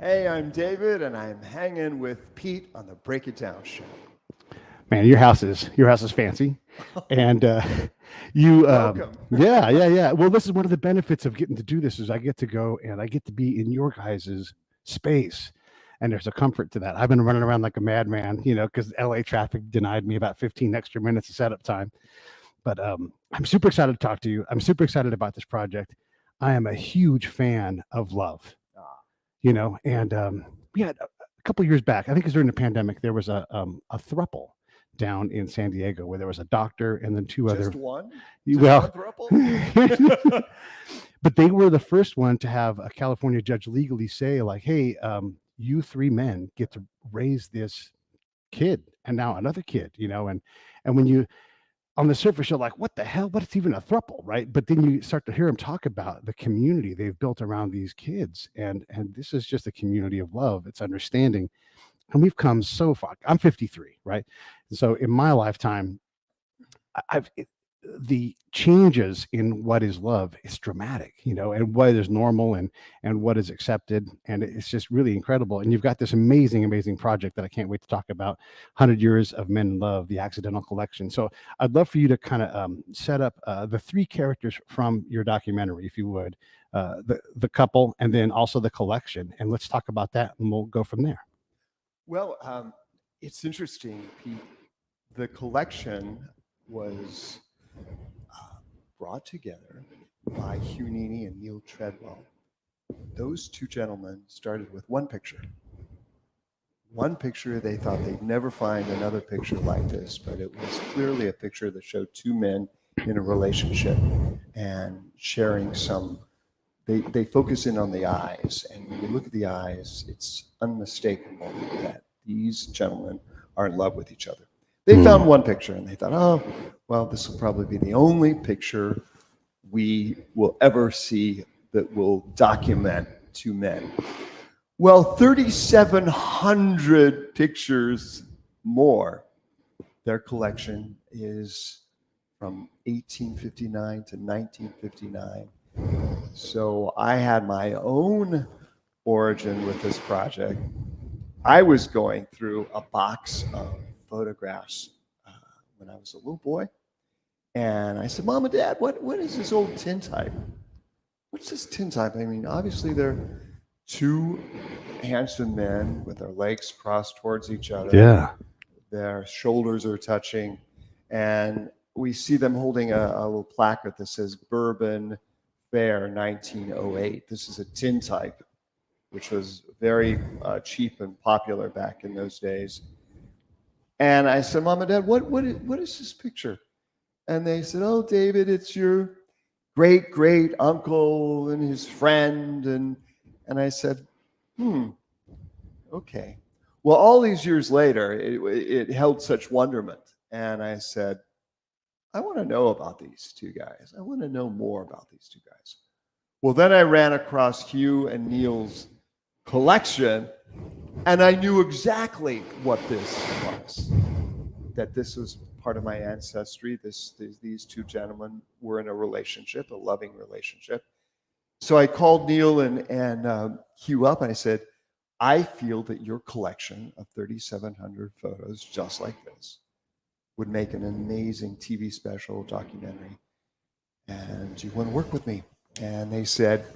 Hey, I'm David, and I'm hanging with Pete on the Break It Down show. Man, your house is fancy, and you, Welcome. yeah. Well, this is one of the benefits of getting to do this is I get to go and I get to be in your guys's space, and there's a comfort to that. I've been running around like a madman, because LA traffic denied me about 15 extra minutes of setup time. But I'm super excited to talk to you. I'm super excited about this project. I am a huge fan of love, Ah, and we had a couple of years back. I think it was during the pandemic. There was a thruple down in San Diego where there was a doctor and then two just other. one? Just Well, one throuple? but they were the first one to have a California judge legally say, like, "Hey, you three men get to raise this kid and now another kid," and when you on the surface, you're like, what the hell? What's even a thruple, right? But then you start to hear them talk about the community they've built around these kids, and this is just a community of love. It's understanding, and we've come so far. I'm 53, right? And so in my lifetime, I've the changes in what is love is dramatic, and what is normal and what is accepted, and it's just really incredible. And you've got this amazing project that I can't wait to talk about: 100 Years of Men in Love, the Accidental Collection. So I'd love for you to kind of set up the three characters from your documentary, if you would, the couple, and then also the collection, and let's talk about that, and we'll go from there. Well, it's interesting, Pete. The collection was brought together by Hugh, Nini, and Neal Treadwell. Those two gentlemen started with one picture. One picture, they thought they'd never find another picture like this, but it was clearly a picture that showed two men in a relationship and sharing some. They focus in on the eyes, and when you look at the eyes, it's unmistakable that these gentlemen are in love with each other. They found one picture and they thought, oh, well, this will probably be the only picture we will ever see that will document two men. Well, 3,700 pictures more. Their collection is from 1859 to 1959. So I had my own origin with this project. I was going through a box of photographs when I was a little boy. And I said, Mom and Dad, what is this old tintype? What's this tintype? I mean, obviously they're two handsome men with their legs crossed towards each other. Yeah. Their shoulders are touching. And we see them holding a little placard that says Bourbon Fair 1908. This is a tintype, which was very cheap and popular back in those days. And I said, Mom and Dad, what is this picture? And they said, oh, David, it's your great uncle and his friend. And I said, okay. Well, all these years later, it held such wonderment. And I said, I want to know about these two guys. I want to know more about these two guys. Well, then I ran across Hugh and Neal's collection, and I knew exactly what this was, that this was part of my ancestry. These two gentlemen were in a relationship, a loving relationship. So I called Neal and Hugh up, and I said, I feel that your collection of 3,700 photos just like this would make an amazing TV special documentary. And do you want to work with me? And they said,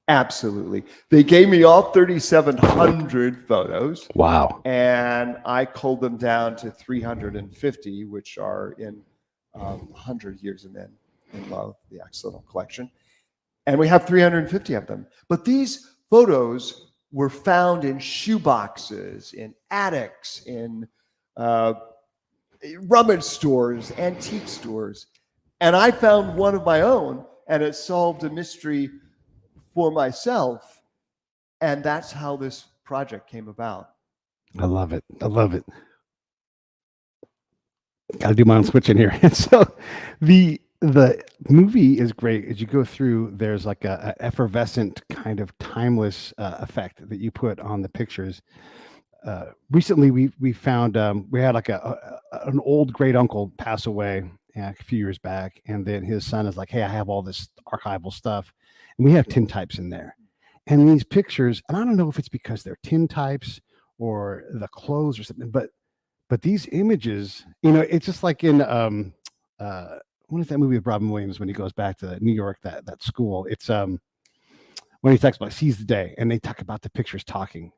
absolutely. They gave me all 3,700 photos. Wow. And I culled them down to 350, which are in 100 Years of Men in Love, the Accidental Collection. And we have 350 of them. But these photos were found in shoeboxes, in attics, in rummage stores, antique stores. And I found one of my own, and it solved a mystery for myself. And that's how this project came about. I love it. Gotta do my own switching here. And so the movie is great. As you go through, there's like a effervescent kind of timeless effect that you put on the pictures. Recently, we found we had like an old great uncle pass away a few years back, and then his son is like, "Hey, I have all this archival stuff, and we have tintypes in there." And these pictures, and I don't know if it's because they're tintypes or the clothes or something, but these images, it's just like in what is that movie with Robin Williams when he goes back to New York, that school? It's when he talks about Seize the Day, and they talk about the pictures talking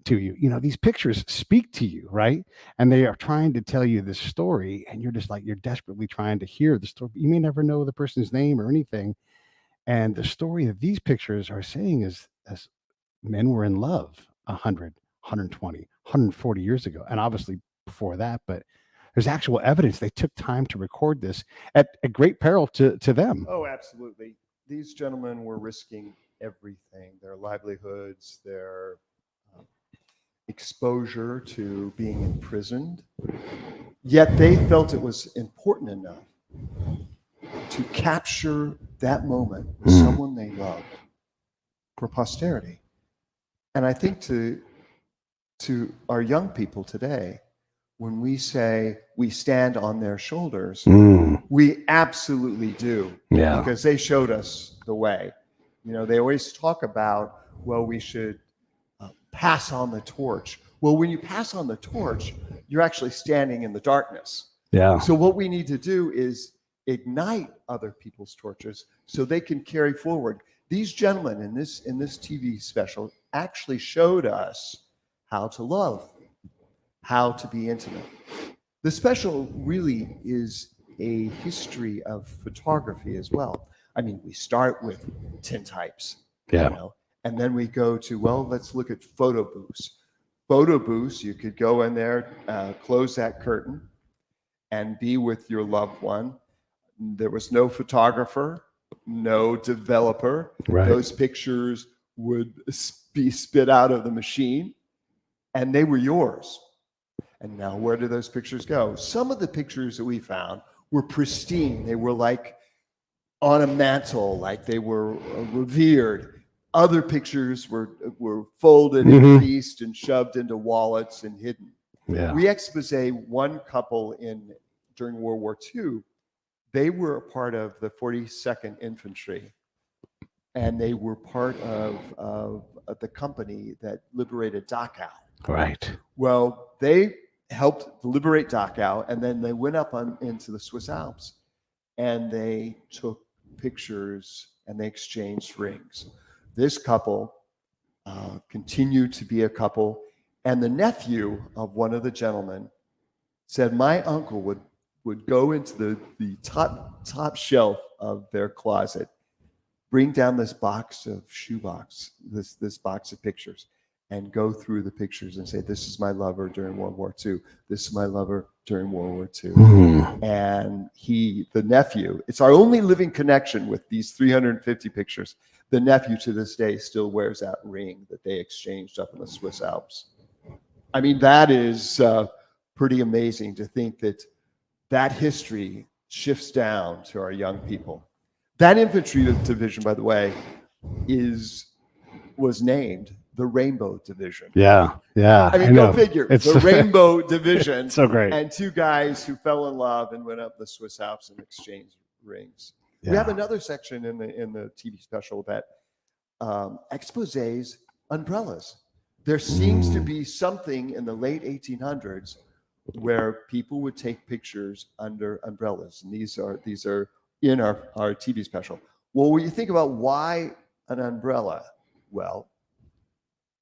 to you. These pictures speak to you, right? And they are trying to tell you this story, and you're just like, you're desperately trying to hear the story. You may never know the person's name or anything. And the story that these pictures are saying is, as men were in love 100, 120, 140 years ago, and obviously before that, but there's actual evidence they took time to record this at great peril to them. Oh, absolutely. These gentlemen were risking everything, their livelihoods, their exposure to being imprisoned. Yet they felt it was important enough to capture that moment with someone they loved for posterity. And I think to our young people today, when we say we stand on their shoulders, we absolutely do. Yeah. Because they showed us the way. They always talk about, well, we should pass on the torch. Well, when you pass on the torch, you're actually standing in the darkness. Yeah. So what we need to do is ignite other people's torches so they can carry forward. These gentlemen in this TV special actually showed us how to love, how to be intimate. The special really is a history of photography as well. I mean, we start with tintypes, and then we go to, well, let's look at photo booths. Photo booths, you could go in there, close that curtain, and be with your loved one. There was no photographer, no developer. Right. Those pictures would be spit out of the machine, and they were yours. And now where do those pictures go? Some of the pictures that we found were pristine. They were like on a mantle, like they were revered. Other pictures were folded and creased and shoved into wallets and hidden. Yeah. We expose one couple during World War II. They were a part of the 42nd Infantry, and they were part of the company that liberated Dachau. Right. Well, they helped liberate Dachau, and then they went up into the Swiss Alps, and they took pictures and they exchanged rings. This couple continued to be a couple, and the nephew of one of the gentlemen said, my uncle would go into the top shelf of their closet, bring down this box of this box of pictures, and go through the pictures and say, this is my lover during World War II. This is my lover during World War II. And the nephew, it's our only living connection with these 350 pictures. The nephew to this day still wears that ring that they exchanged up in the Swiss Alps. I mean, that is pretty amazing to think that history shifts down to our young people. That infantry division, by the way, was named the Rainbow Division. Yeah. I mean, go figure. It's the Rainbow Division. So great. And two guys who fell in love and went up the Swiss Alps and exchanged rings. Yeah. We have another section in the TV special that exposes umbrellas. There seems to be something in the late 1800s where people would take pictures under umbrellas, and these are in our TV special. Well, when you think about why an umbrella, well,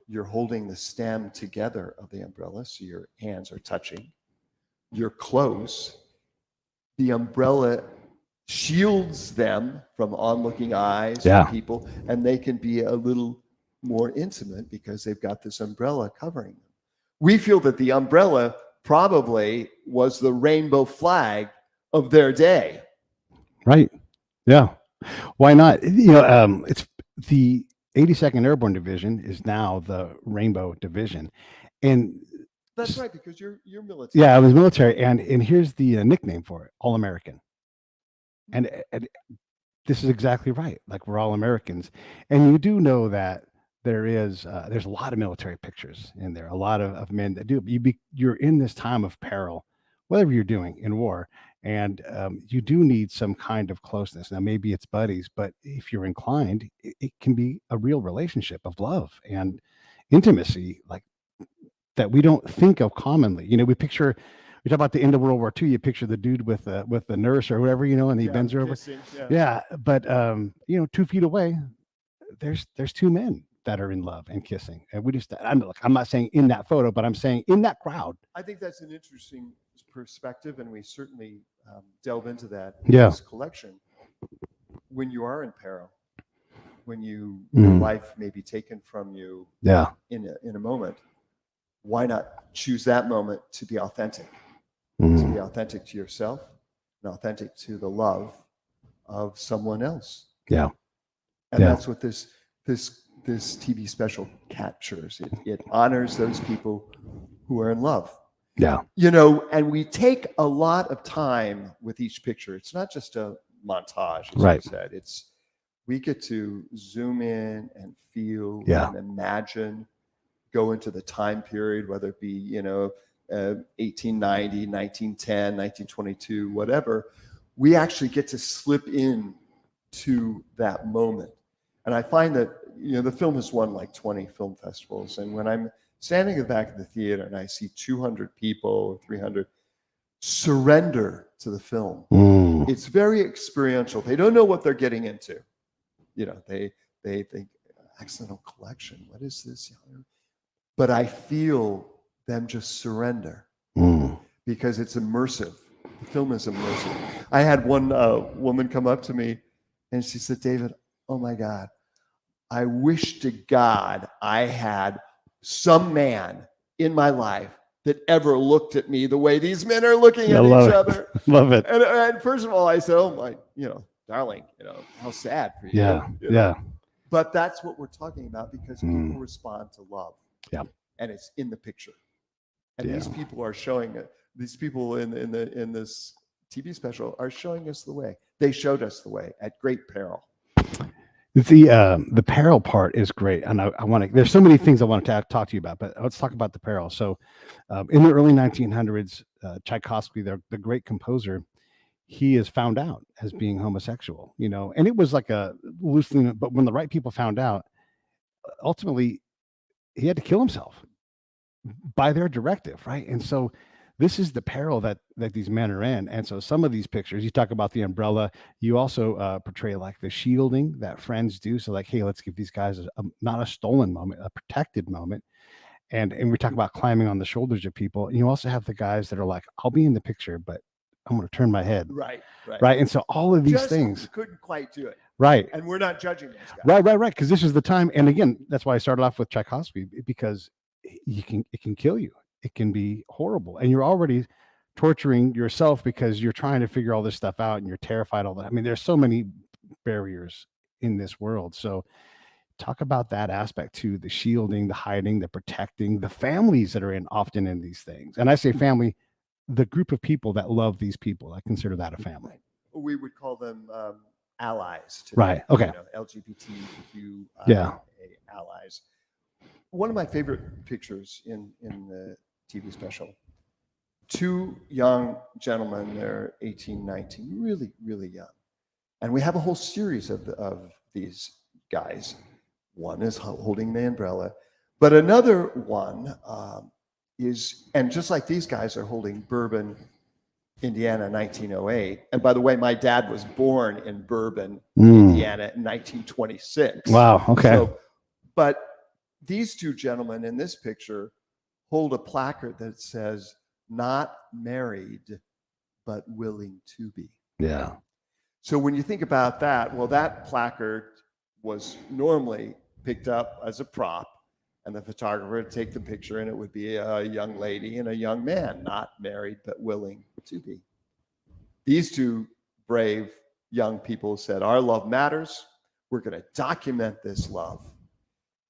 you're holding the stem together of the umbrella, so your hands are touching. You're close. The umbrella shields them from onlooking eyes from people, and they can be a little more intimate because they've got this umbrella covering them. We feel that the umbrella probably was the rainbow flag of their day. Right. Yeah. Why not? It's the 82nd Airborne Division is now the Rainbow Division, and that's right, because you're military. Yeah, I was military, and here's the nickname for it: All American. And this is exactly right. Like, we're all Americans, and you do know that there's a lot of military pictures in there. A lot of men that do. You're in this time of peril whatever you're doing in war. And you do need some kind of closeness. Now, maybe it's buddies, but if you're inclined, it can be a real relationship of love and intimacy, like that we don't think of commonly. You know, we talk about the end of World War II. You picture the dude with the nurse or whatever, you know, and he bends her over. Kissing, yeah. Yeah, but 2 feet away, there's two men that are in love and kissing, and I'm not saying in that photo, but I'm saying in that crowd. I think that's an interesting perspective, and we certainly delve into that in Yeah. this collection. When you are in peril, when your Mhm. life may be taken from you Yeah, in a moment, why not choose that moment to be authentic? To Mhm. be authentic to yourself and authentic to the love of someone else. Yeah. And Yeah. that's what this TV special captures. It honors those people who are in love. Yeah. You know, and we take a lot of time with each picture. It's not just a montage, as Right. you said. We get to zoom in and feel Yeah. and imagine, go into the time period, whether it be, 1890, 1910, 1922, whatever. We actually get to slip in to that moment. And I find that, the film has won like 20 film festivals. And when I'm standing in the back of the theater and I see 200 people, 300 surrender to the film, it's very experiential. They don't know what they're getting into. They think, accidental collection, what is this? But I feel them just surrender because it's immersive. The film is immersive. I had one woman come up to me and she said, David, oh my God, I wish to God I had some man in my life that ever looked at me the way these men are looking at each other. Love it. And first of all, I said, oh my, darling, how sad for you. Yeah. Yeah. But that's what we're talking about because people respond to love. Yeah. And it's in the picture. And Yeah. these people are showing it. These people in this TV special are showing us the way. They showed us the way at great peril. The peril part is great, and I want to. There's so many things I want to talk to you about, but let's talk about the peril. So, in the early 1900s, Tchaikovsky, the great composer, he is found out as being homosexual. And it was like a loose thing, but when the right people found out, ultimately, he had to kill himself by their directive, right? And so this is the peril that these men are in. And so some of these pictures, you talk about the umbrella, you also portray like the shielding that friends do. So like, hey, let's give these guys not a stolen moment, a protected moment. And we talk about climbing on the shoulders of people. And you also have the guys that are like, I'll be in the picture, but I'm going to turn my head. Right. And so all of these things couldn't quite do it. Right. And we're not judging those guys. Right. Because this is the time. And again, that's why I started off with Tchaikovsky, because it can kill you. It can be horrible. And you're already torturing yourself because you're trying to figure all this stuff out and you're terrified all that. I mean, there's so many barriers in this world. So talk about that aspect too, the shielding, the hiding, the protecting, the families that are often in these things. And I say family, the group of people that love these people, I consider that a family. We would call them allies. Today, right. Okay. LGBTQ allies. One of my favorite pictures in the TV special, two young gentlemen, they're 18, 19, really, really young. And we have a whole series of these guys. One is holding the umbrella, but another one and just like these guys are holding Bourbon, Indiana, 1908. And by the way, my dad was born in Bourbon, Indiana in 1926. Wow. Okay. But these two gentlemen in this picture hold a placard that says, not married, but willing to be. Yeah. So when you think about that, well, that placard was normally picked up as a prop, and the photographer would take the picture, and it would be a young lady and a young man, not married, but willing to be. These two brave young people said, our love matters. We're going to document this love.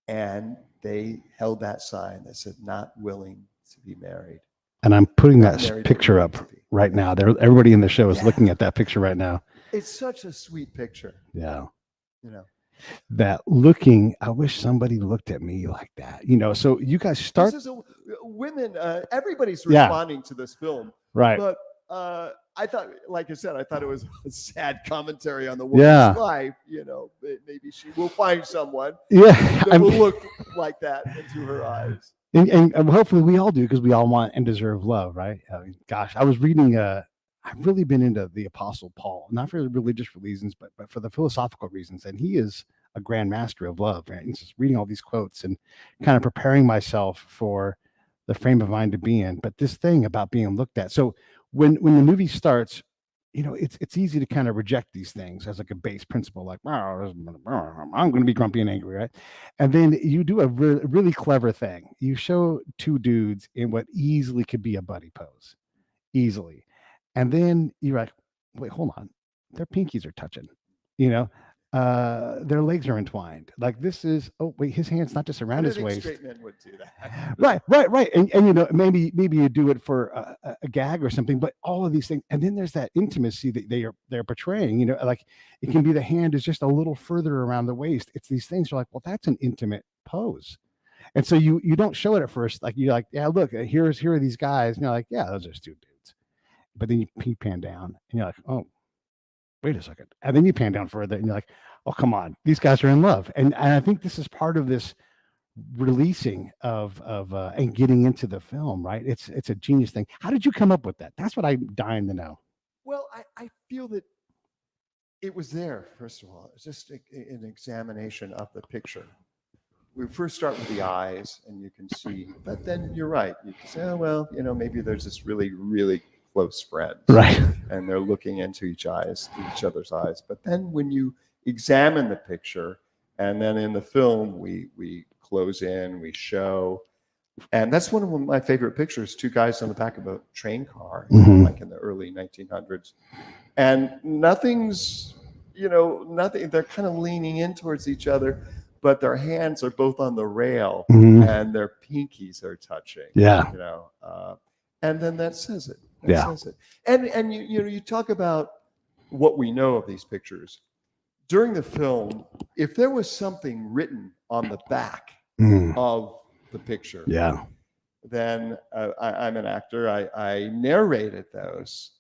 And they held that sign that said, not willing to be married. And I'm putting that picture up right now. Everybody in the show is looking at that picture right now. It's such a sweet picture. Yeah. That looking, I wish somebody looked at me like that. So you guys start. This is women, everybody's Yeah. responding to this film. Right. But I thought, like I said, I thought it was a sad commentary on the woman's Yeah. life. You know, maybe she will find someone Yeah. that will look like that into her eyes. And hopefully we all do, because we all want and deserve love, right? I mean, gosh, I was reading. I've really been into the Apostle Paul, not for religious reasons, but for the philosophical reasons, and he is a grand master of love. Right? And just reading all these quotes and kind of preparing myself for the frame of mind to be in. But this thing about being looked at. So when the movie starts, you know, it's easy to kind of reject these things as like a base principle, like, oh, I'm going to be grumpy and angry, right? And then you do a really clever thing. You show two dudes in what easily could be a buddy pose, easily, and then you're like, wait, hold on, their pinkies are touching, you know, their legs are entwined. Like this is, oh wait, his hand's not just around his waist. Straight men would do that. Right. And you know, maybe you do it for a gag or something, but all of these things, and then there's that intimacy that they're portraying. You know, like it can be the hand is just a little further around the waist. It's these things. You're like, well, that's an intimate pose, and so you don't show it at first. Like you're like, yeah, look, here are these guys, and you're like, yeah, those are two dudes. But then you pan down, and you're like, oh, wait a second, and then you pan down further, and you're like, oh, come on, these guys are in love, and I think this is part of this releasing of and getting into the film, right? It's a genius thing. How did you come up with that? That's what I'm dying to know. Well, I feel that it was there. First of all, it's just an examination of the picture. We first start with the eyes, and you can see. But then you're right. You can say, oh well, you know, maybe there's this really, really close friend, Right? And they're looking into each other's eyes. But then when you examine the picture, and then in the film we close in, we show, and that's one of my favorite pictures. Two guys on the back of a train car, like in the early 1900s, and nothing's, you know, nothing. They're kind of leaning in towards each other, but their hands are both on the rail, and their pinkies are touching. Yeah. You know, and then that says it. Says it. And you know, you talk about what we know of these pictures. During the film, if there was something written on the back of the picture, then I'm an actor. I narrated those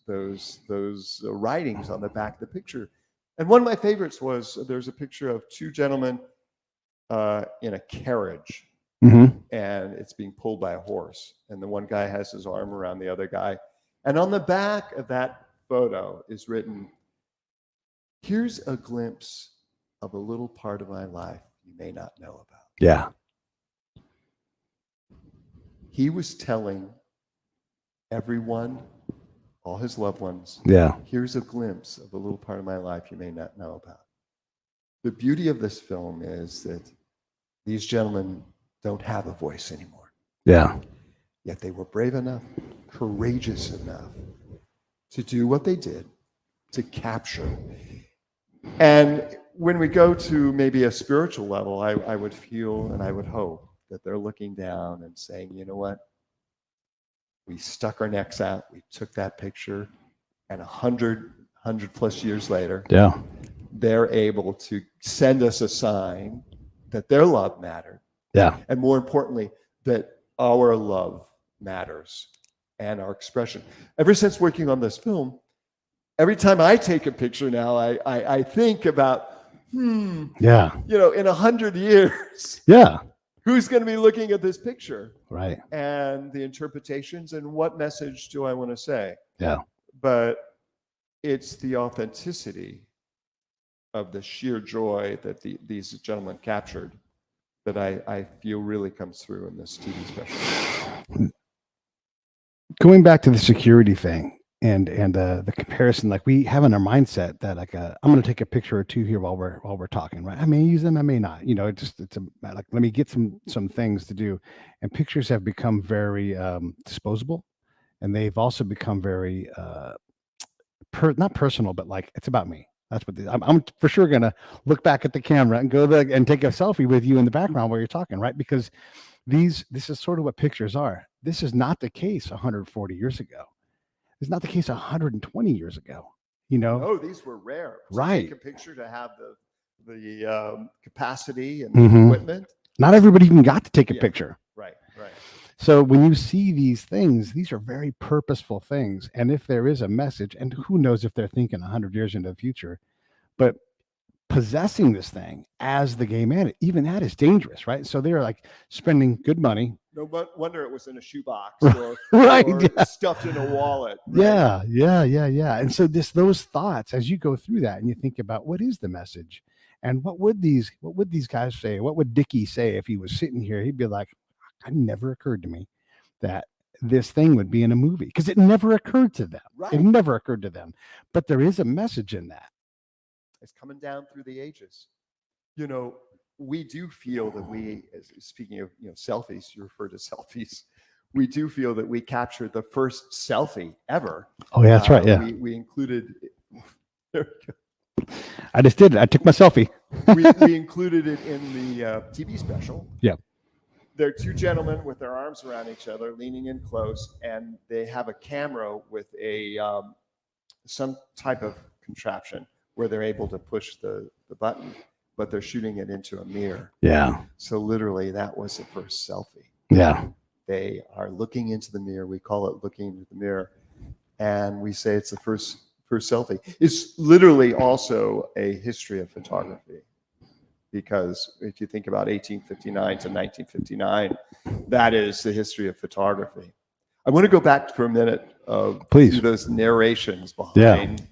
writings on the back of the picture. And one of my favorites was there's a picture of two gentlemen in a carriage, and it's being pulled by a horse. And the one guy has his arm around the other guy. And on the back of that photo is written, here's a glimpse of a little part of my life you may not know about. Yeah. He was telling everyone, all his loved ones, here's a glimpse of a little part of my life you may not know about. The beauty of this film is that these gentlemen don't have a voice anymore. Yeah. Yet they were brave enough, courageous enough to do what they did, to capture. And when we go to maybe a spiritual level, I would feel and I would hope that they're looking down and saying, you know what? We stuck our necks out, we took that picture, and 100 plus years later, they're able to send us a sign that their love mattered. Yeah. And more importantly, that our love matters and our expression. Ever since working on this film, every time I take a picture now, I think about, you know, in 100 years, who's going to be looking at this picture? Right. And the interpretations and what message do I want to say? Yeah. But it's the authenticity of the sheer joy that these gentlemen captured that I feel really comes through in this TV special. Going back to the security thing and the comparison, like we have in our mindset that like I'm going to take a picture or two here while we're talking, right? I may use them, I may not. You know, it's like let me get some things to do, and pictures have become very disposable, and they've also become very not personal, but like it's about me. That's what I'm for sure gonna look back at the camera and go there and take a selfie with you in the background while you're talking, right? Because this is sort of what pictures are. This is not the case 140 years ago. It's not the case 120 years ago. You know, oh, these were rare. Right. Take a picture to have the capacity and the equipment. Not everybody even got to take a picture. Right. So when you see these things, these are very purposeful things. And if there is a message, and who knows if they're thinking 100 years into the future, but possessing this thing as the gay man, even that is dangerous, right? So they're like spending good money. No wonder it was in a shoebox Right. or Yeah. stuffed in a wallet. Right? Yeah. And so those thoughts, as you go through that and you think about what is the message and what would these guys say? What would Dickie say if he was sitting here? He'd be like, it never occurred to me that this thing would be in a movie, because it never occurred to them. Right. It never occurred to them. But there is a message in that. It's coming down through the ages. You know, we do feel that we, speaking of selfies, you refer to selfies. We do feel that we captured the first selfie ever. Oh yeah, that's right. Yeah, we included. I just did it. I took my selfie. we included it in the TV special. Yeah. They're two gentlemen with their arms around each other, leaning in close, and they have a camera with a some type of contraption where they're able to push the button, but they're shooting it into a mirror. Yeah. So literally, that was the first selfie. Yeah. They are looking into the mirror. We call it looking into the mirror, and we say it's the first selfie. It's literally also a history of photography, because if you think about 1859 to 1959, that is the history of photography. I want to go back for a minute Please. to those narrations behind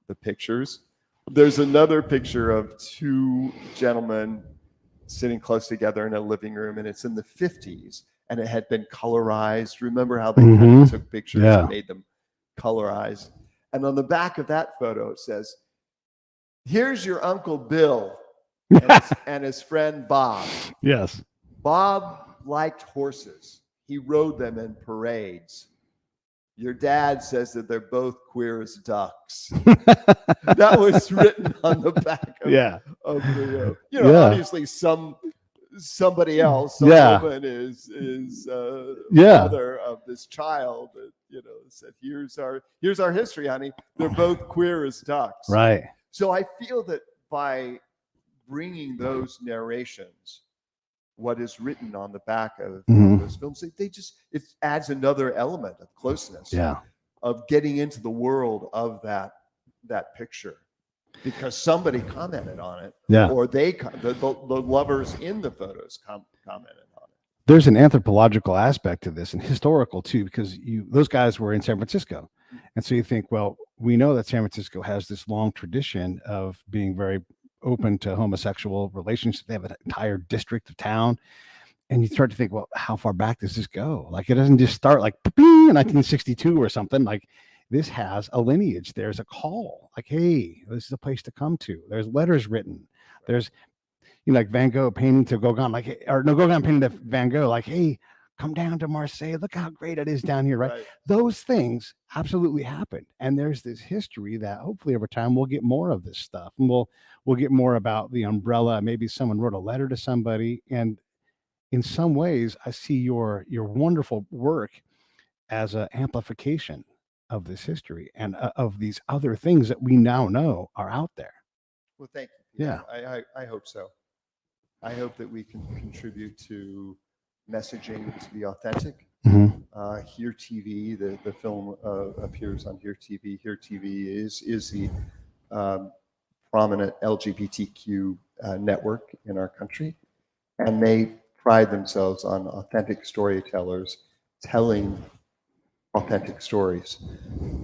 the pictures. There's another picture of two gentlemen sitting close together in a living room, and it's in the 50s, and it had been colorized. Remember how they kind of took pictures and made them colorized? And on the back of that photo, it says, "Here's your Uncle Bill and his friend Bob." Yes. Bob liked horses. He rode them in parades. Your dad says that they're both queer as ducks. That was written on the back of the, obviously somebody else, some woman is mother of this child that, said, here's our history, honey. They're both queer as ducks. Right. So I feel that by bringing those narrations, what is written on the back of those films, it adds another element of closeness, of getting into the world of that picture, because somebody commented on it, or the lovers in the photos commented on it. There's an anthropological aspect to this, and historical too, because those guys were in San Francisco, and so you think, well, we know that San Francisco has this long tradition of being very open to homosexual relationships. They have an entire district of town, and you start to think, well, how far back does this go? Like, it doesn't just start like in 1962 or something. Like, this has a lineage. There's a call, like, hey, this is a place to come to. There's letters written. There's, like Van Gogh painting to Gauguin, Gauguin painting to Van Gogh, like, hey, come down to Marseille. Look how great it is down here, right? Those things absolutely happened. And there's this history that hopefully over time we'll get more of this stuff. And we'll get more about the umbrella. Maybe someone wrote a letter to somebody. And in some ways, I see your wonderful work as an amplification of this history and of these other things that we now know are out there. Well, thank you. Yeah. I hope so. I hope that we can contribute to messaging to be authentic. Here TV, the film appears on Here TV. Here TV is the prominent LGBTQ network in our country, and they pride themselves on authentic storytellers telling authentic stories.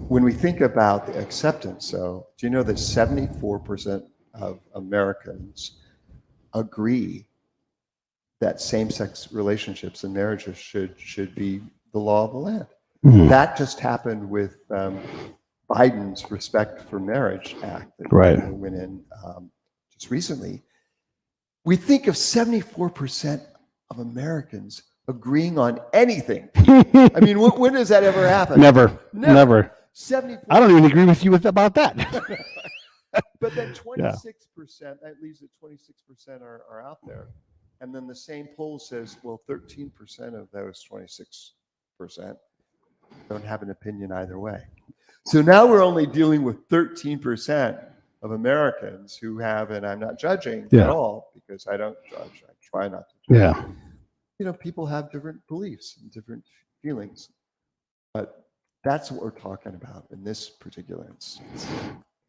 When we think about the acceptance, though, do you know that 74% of Americans agree that same-sex relationships and marriages should be the law of the land? That just happened with Biden's Respect for Marriage Act that went in just recently. We think of 74% of Americans agreeing on anything. I mean, when does that ever happen? Never. 74%. I don't even agree with you about that. But then 26%, that leaves it 26% are out there. And then the same poll says, well, 13% of those 26% don't have an opinion either way. So now we're only dealing with 13% of Americans who have, and I'm not judging at all, because I don't judge. I try not to judge. people have different beliefs and different feelings, but that's what we're talking about in this particular instance.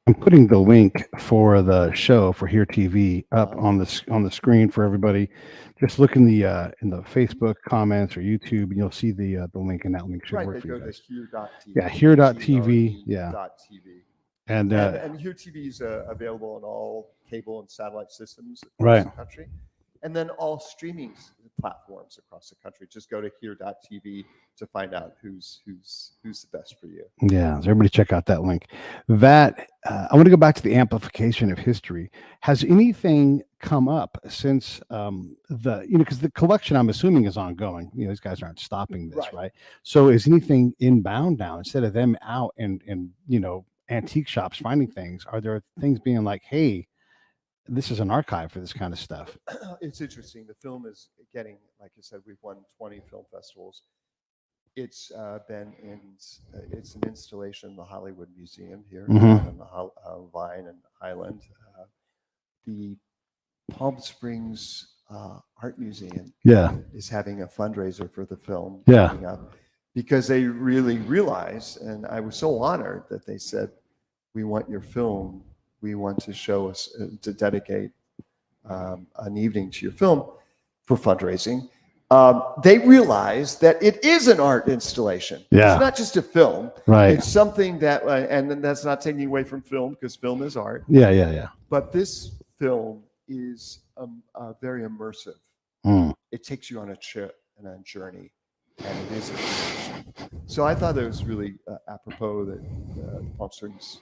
I'm putting the link for the show for Here TV up on the screen for everybody. Just look in the Facebook comments or YouTube, and you'll see the link, and that link should Right, work they for go you to guys. here.tv. Yeah, here.tv. Yeah, TV. and And Here TV is available on all cable and satellite systems across Right. the country, and then all streaming platforms across the country. Just go to here.tv to find out who's the best for you. yeah, so everybody check out that link. That I want to go back to the amplification of history. Has anything come up since because the collection, I'm assuming, is ongoing. These guys aren't stopping this, right? So is anything inbound now, instead of them out and antique shops finding things? Are there things being like, hey, this is an archive for this kind of stuff? It's interesting. The film is getting, like I said, we've won 20 film festivals. It's it's an installation in the Hollywood Museum here on the Vine and Highland. The Palm Springs Art Museum is having a fundraiser for the film coming up, because they really realized, and I was so honored that they said, we want your film, we want to show us, to dedicate an evening to your film for fundraising. They realized that it is an art installation. Yeah. It's not just a film. Right. It's something that, and that's not taking away from film, because film is art. Yeah. But this film is very immersive. It takes you on a trip and a journey, and it is information. So I thought it was really apropos that Palm Springs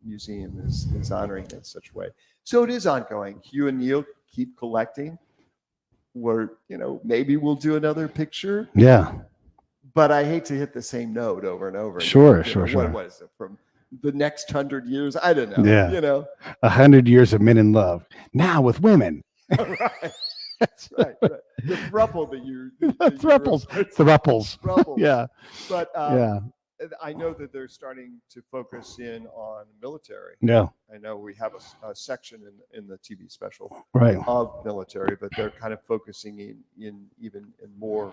Museum is honoring it in such a way. So it is ongoing. Hugh and Neal keep collecting. Maybe we'll do another picture. Yeah. But I hate to hit the same note over and over. Sure. What is it, from the next 100 years? I don't know. Yeah. 100 years of men in love. Now with women. Right. That's right. The thruple that you thruples. Yeah. But I know that they're starting to focus in on military. Yeah. I know we have a section in the TV special of military, but they're kind of focusing in more.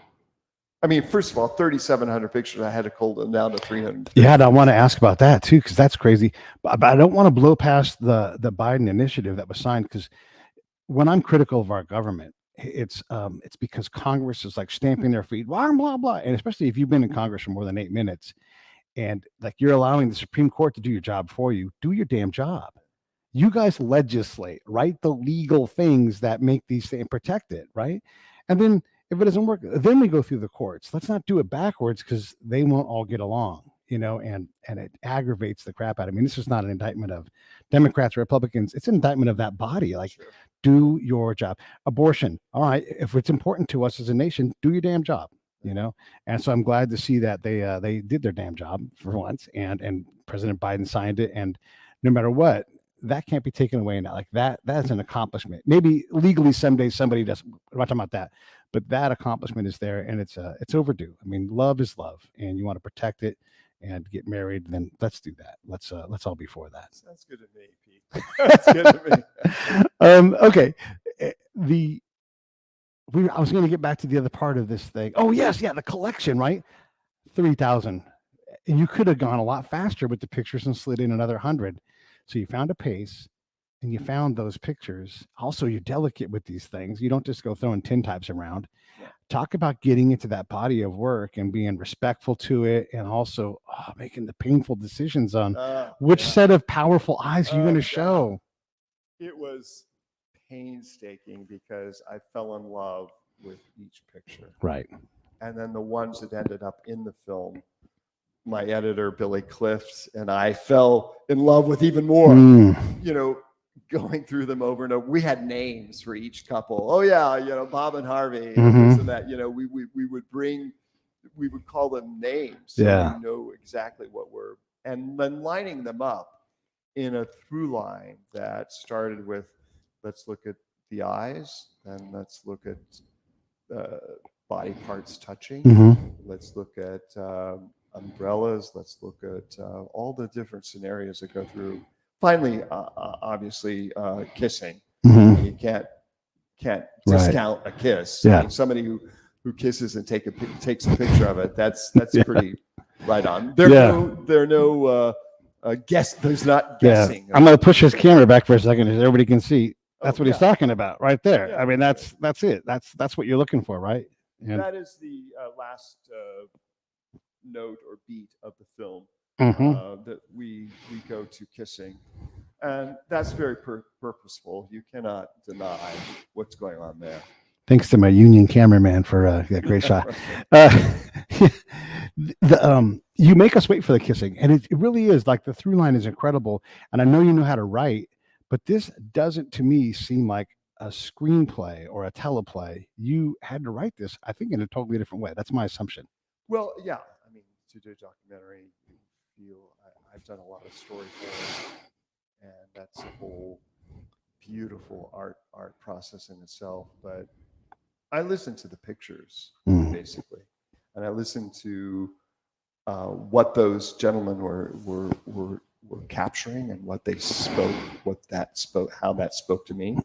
I mean, first of all, 3,700 pictures. I had to cull them down to 300. Yeah, and I want to ask about that too, because that's crazy. But I don't want to blow past the Biden initiative that was signed, because when I'm critical of our government, it's because Congress is like stamping their feet, blah blah blah, and especially if you've been in Congress for more than 8 minutes, and like you're allowing the Supreme Court to do your job for you. Do your damn job. You guys legislate, write the legal things that make these things, protect it, right? And then if it doesn't work, then we go through the courts. Let's not do it backwards, because they won't all get along, and it aggravates the crap out of me. This is not an indictment of Democrats or Republicans. It's an indictment of that body. Like, do your job. Abortion. All right. If it's important to us as a nation, do your damn job, And so I'm glad to see that they did their damn job for once, and President Biden signed it. And no matter what, that can't be taken away now. Like that's an accomplishment. Maybe legally someday somebody does. I'm not talking about that, but that accomplishment is there, and it's overdue. I mean, love is love, and you want to protect it and get married. Then let's do that. Let's all be for that. Sounds good to me, Pete. That's good to me. Okay. I was going to get back to the other part of this thing. Oh yes, the collection, right? 3,000, and you could have gone a lot faster with the pictures and slid in another 100. So you found a pace, and you found those pictures. Also, you're delicate with these things. You don't just go throwing tintypes around. Talk about getting into that body of work and being respectful to it, and also making the painful decisions on which set of powerful eyes you're going to show. It was painstaking, because I fell in love with each picture. Right. And then the ones that ended up in the film, my editor, Billy Clift, and I fell in love with even more, going through them over and over. We had names for each couple. Oh yeah, Bob and Harvey, and this and that. We would call them names. So we know exactly what we're, and then lining them up in a through line that started with, let's look at the eyes, and let's look at body parts touching. Let's look at umbrellas. Let's look at all the different scenarios that go through. Finally, obviously, kissing. You can't discount a kiss. I mean, somebody who who kisses and takes a picture of it. That's Yeah. pretty right on. Yeah. There are no guess. There's not Yeah. guessing. I'm going to push his camera back for a second so everybody can see. That's Oh, what he's talking about right there. Yeah. I mean, that's it. That's what you're looking for, right? And That is the last note or beat of the film that we go to kissing, and that's very purposeful. You cannot deny what's going on there. Thanks to my union cameraman for that great shot. You make us wait for the kissing, and it really is like the through line is incredible. And I know you know how to write, but this doesn't to me seem like a screenplay or a teleplay. You had to write this, I think, in a totally different way. That's my assumption. Well, yeah. I mean, to do a documentary, you feel I've done a lot of storytelling, and that's a whole beautiful art process in itself. But I listen to the pictures basically, and I listen to what those gentlemen were capturing and what they spoke, how that spoke to me.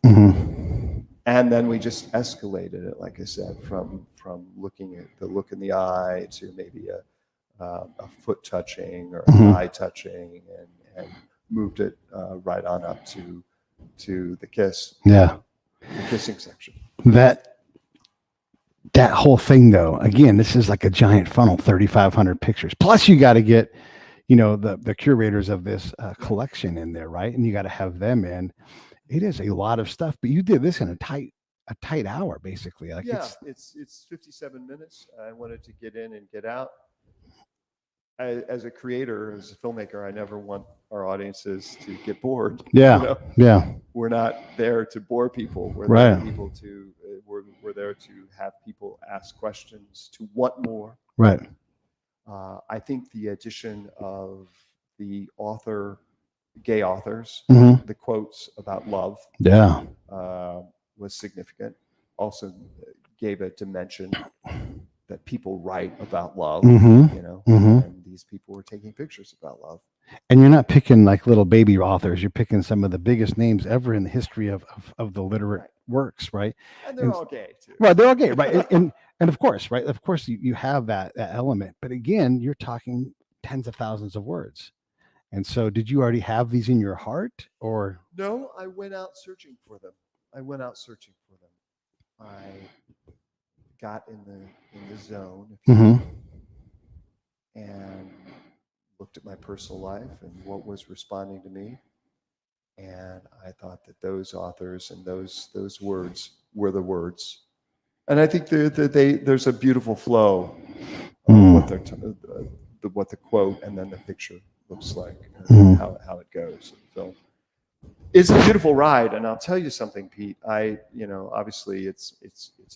And then we just escalated it, like I said, from looking at the look in the eye to maybe a foot touching or eye touching, and moved it right on up to the kiss. Yeah, the kissing section. That whole thing, though, again, this is like a giant funnel, 3,500 pictures. Plus, you got to get, the curators of this collection in there, right? And you got to have them in. It is a lot of stuff, but you did this in a tight hour, basically. Like it's 57 minutes. I wanted to get in and get out. As a creator, as a filmmaker, I never want our audiences to get bored. Yeah, yeah. We're not there to bore people. We're right. there people to. We're there to have people ask questions, to want more. Right. I think the addition of the gay authors, the quotes about love, was significant. Also gave a dimension that people write about love, and these people were taking pictures about love. And you're not picking like little baby authors. You're picking some of the biggest names ever in the history of the literate works, right? And they're all gay too. Right, they're all gay, right? and of course, right? Of course, you have that element. But again, you're talking tens of thousands of words. And so, did you already have these in your heart, or no? I went out searching for them. I got in the zone, and looked at my personal life and what was responding to me, and I thought that those authors and those words were the words. And I think there's a beautiful flow of what the quote and then the picture looks like, how it goes in the film. It's a beautiful ride, and I'll tell you something, Pete. Obviously it's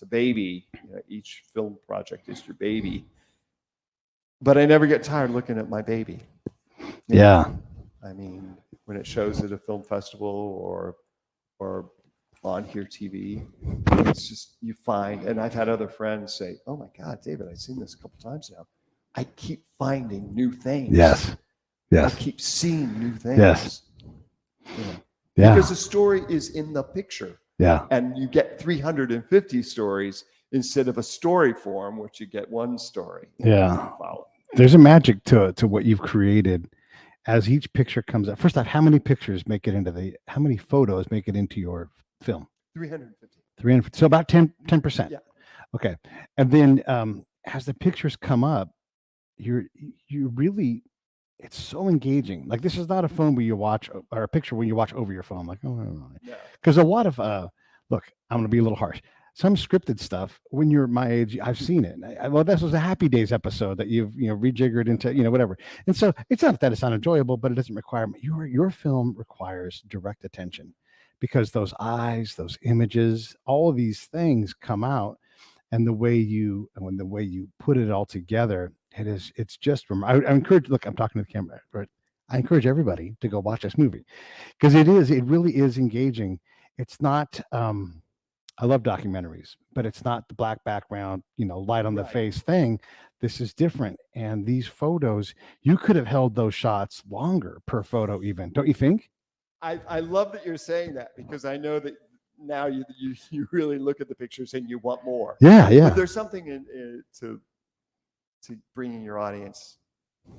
a baby. Each film project is your baby, but I never get tired looking at my baby. Yeah. I mean, when it shows at a film festival or on here TV, it's just you find. And I've had other friends say, "Oh my God, David, I've seen this a couple times now. I keep finding new things. Yes. I keep seeing new things. Yes. Yeah. Because the story is in the picture. Yeah. And you get 350 stories instead of a story form, which you get one story. Yeah. Wow. There's a magic to what you've created as each picture comes out. First off, how many pictures make it how many photos make it into your film? 350. 350. So about 10%. Yeah. Okay. And then as the pictures come up, you really, it's so engaging. Like, this is not a phone where you watch, or a picture where you watch over your phone. Like, because a lot of look, I'm going to be a little harsh. Some scripted stuff, when you're my age, I've seen it. Well, this was a Happy Days episode that you've rejiggered into whatever. And so it's not that it's unenjoyable, but it doesn't require your film requires direct attention, because those eyes, those images, all of these things come out, and the way you put it all together, it's just. I encourage. Look, I'm talking to the camera, but I encourage everybody to go watch this movie, because it really is engaging. It's not. I love documentaries, but it's not the black background, light on the face thing. This is different. And these photos, you could have held those shots longer per photo even. Don't you think? I love that you're saying that, because I know that now you really look at the pictures and you want more. Yeah, yeah. But there's something to bringing your audience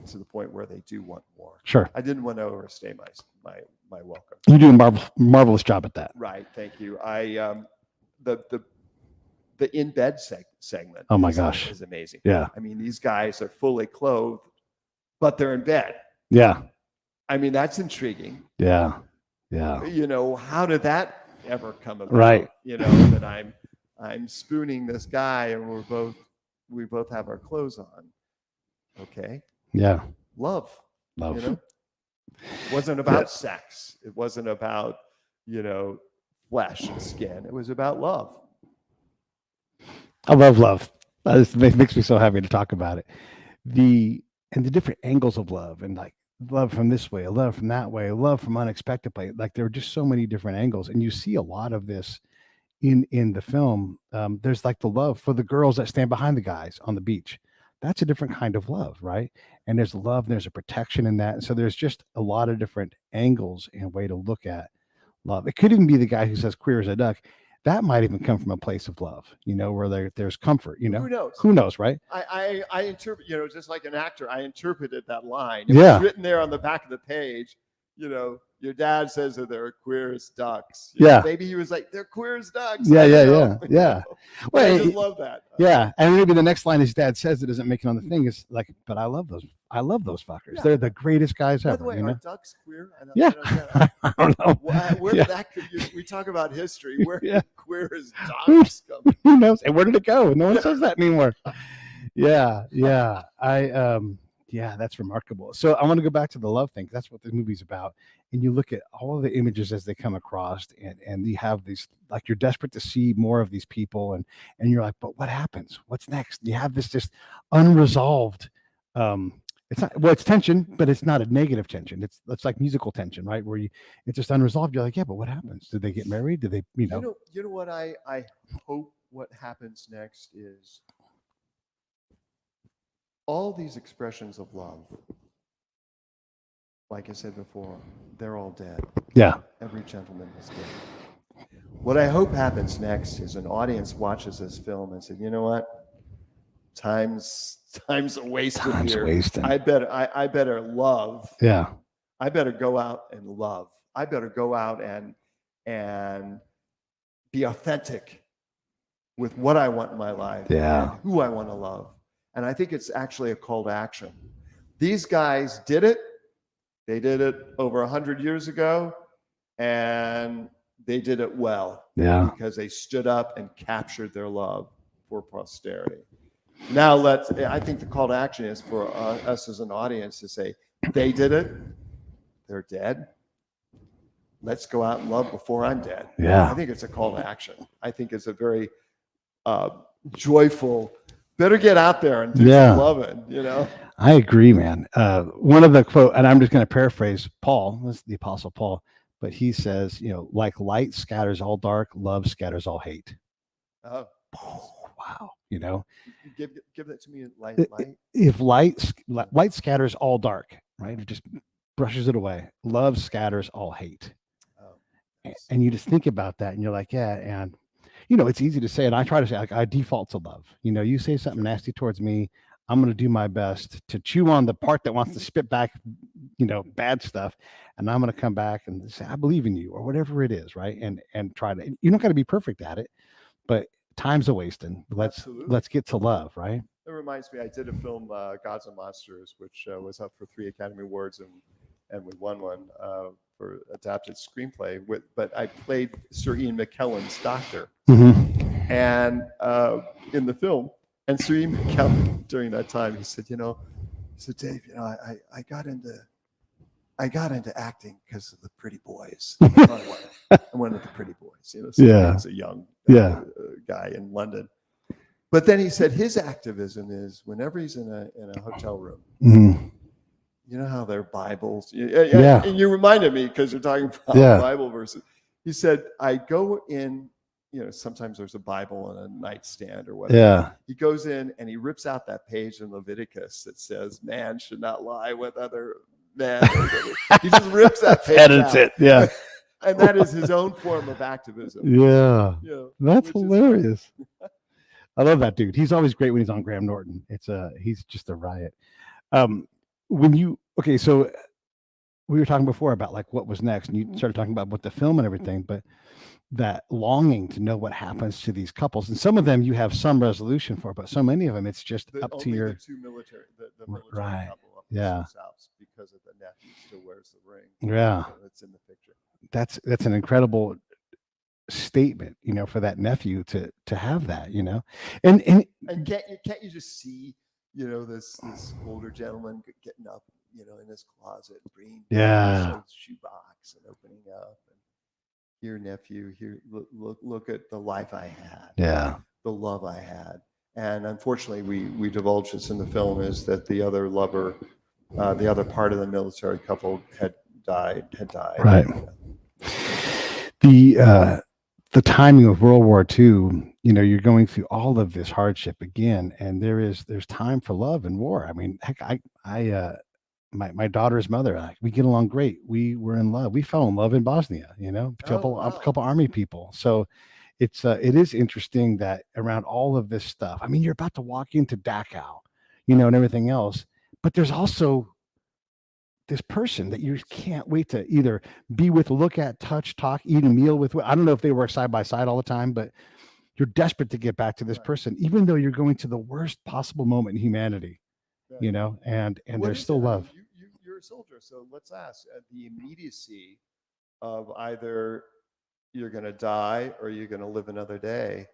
to the point where they do want more. Sure. I didn't want to overstay my welcome. You do a marvelous job at that. Right. Thank you. I the in bed segment. Oh my gosh, is amazing. Yeah. I mean, these guys are fully clothed, but they're in bed. Yeah. I mean, that's intriguing. Yeah. Yeah. You know, how did that ever come about? Right. You know, that I'm spooning this guy and we both have our clothes on. Okay. Yeah. Love. Love. You know? It wasn't about sex. It wasn't about, you know, flesh and skin. It was about love. I love love. It makes me so happy to talk about it. The different angles of love, and like love from this way, love from that way, love from unexpected place. Like there are just so many different angles, and you see a lot of this in the film. There's like the love for the girls that stand behind the guys on the beach. That's a different kind of love, right? And there's love, there's a protection in that. And so there's just a lot of different angles and way to look at love. It could even be the guy who says queer as a duck. That might even come from a place of love, you know, where there's comfort, you know. Who knows? Who knows, right? I interpret, you know, just like an actor, I interpreted that line. It was written there on the back of the page, you know, your dad says that they're queer as ducks. You know, maybe he was like, they're queer as ducks. Yeah. Well, I just love that. Yeah. And maybe the next line his dad says that doesn't make it on the thing is like, but I love those. I love those fuckers. Yeah. They're the greatest guys ever. By the way, you know? Are ducks queer? I don't know. Where did that come? We talk about history. Where did queer as ducks come? Who knows? And where did it go? No one says that anymore. Yeah. Yeah, that's remarkable. So I want to go back to the love thing. That's what the movie's about. And you look at all of the images as they come across, and you have these, like, you're desperate to see more of these people, and you're like, but what happens? What's next? You have this just unresolved. It's not, well, it's tension, but it's not a negative tension. It's like musical tension, right? Where it's just unresolved. You're like, yeah, but what happens? Did they get married? Did they, you know? You know what I hope what happens next is all these expressions of love. Like I said before, they're all dead. Yeah. Every gentleman is dead. What I hope happens next is an audience watches this film and says, you know what? Time's a wasted here. I better love. Yeah. I better go out and love. I better go out and be authentic with what I want in my life. Yeah. And who I want to love. And I think it's actually a call to action. These guys did it. They did it over 100 years ago, and they did it well. Yeah. Because they stood up and captured their love for posterity. Now I think the call to action is for us as an audience to say, they did it. They're dead. Let's go out and love before I'm dead. Yeah. I think it's a call to action. I think it's a very joyful, better get out there and do some loving, you know? I agree, man. One of the quote, and I'm just going to paraphrase Paul, this is the Apostle Paul, but he says, you know, like light scatters all dark, love scatters all hate. Oh, wow. You know, give that to me. Light. If light scatters all dark, right? It just brushes it away. Love scatters all hate. Oh, nice. And you just think about that, and you're like, yeah. And you know, it's easy to say, and I try to say, like, I default to love. You know, you say something nasty towards me, I'm going to do my best to chew on the part that wants to spit back, you know, bad stuff, and I'm going to come back and say, I believe in you, or whatever it is, right? And try to. You don't got to be perfect at it, but time's a wasting. Let's get to love, right? It reminds me, I did a film, Gods and Monsters, which was up for 3 Academy Awards, and we won one for adapted screenplay. But I played Sir Ian McKellen's doctor, and in the film, and Sir Ian McKellen during that time, he said, Dave, you know, I got into acting because of the pretty boys. I went with the pretty boys, you know. So he was a young guy in London. But then he said his activism is whenever he's in a hotel room. You know how their Bibles. And you reminded me because you're talking about Bible verses. He said, I go in. You know, sometimes there's a Bible on a nightstand or whatever. Yeah. He goes in and he rips out that page in Leviticus that says, man should not lie with other men. He just rips that page Edits out. it. Yeah. And that is his own form of activism. Yeah, that's which is fun. hilarious. I love that dude. He's always great when he's on Graham Norton. He's just a riot. So we were talking before about like what was next, and you started talking about what the film and everything, but that longing to know what happens to these couples, and some of them you have some resolution for, but so many of them it's just up to your the two military, the military right. couple up Yeah. in South, because of the nephew still wears the ring. Yeah, that's in the picture. That's an incredible statement, for that nephew to have that, and can't you just see, this older gentleman getting up, in his closet, bringing yeah, his shoebox and opening up, and here, nephew, here, look at the life I had, yeah, the love I had. And unfortunately, we divulge this in the film, is that the other lover, the other part of the military couple had died. Right. The timing of World War II, you're going through all of this hardship again, and there's time for love and war. I mean, heck, my daughter's mother, we get along great. We were in love. We fell in love in Bosnia, a couple army people. So it is interesting that around all of this stuff, I mean, you're about to walk into Dachau, and everything else, but there's also this person that you can't wait to either be with, look at, touch, talk, eat a meal with. I don't know if they work side by side all the time, but you're desperate to get back to this person, even though you're going to the worst possible moment in humanity, and there's still love. I mean, you're a soldier, so let's ask, the immediacy of either you're going to die or you're going to live another day.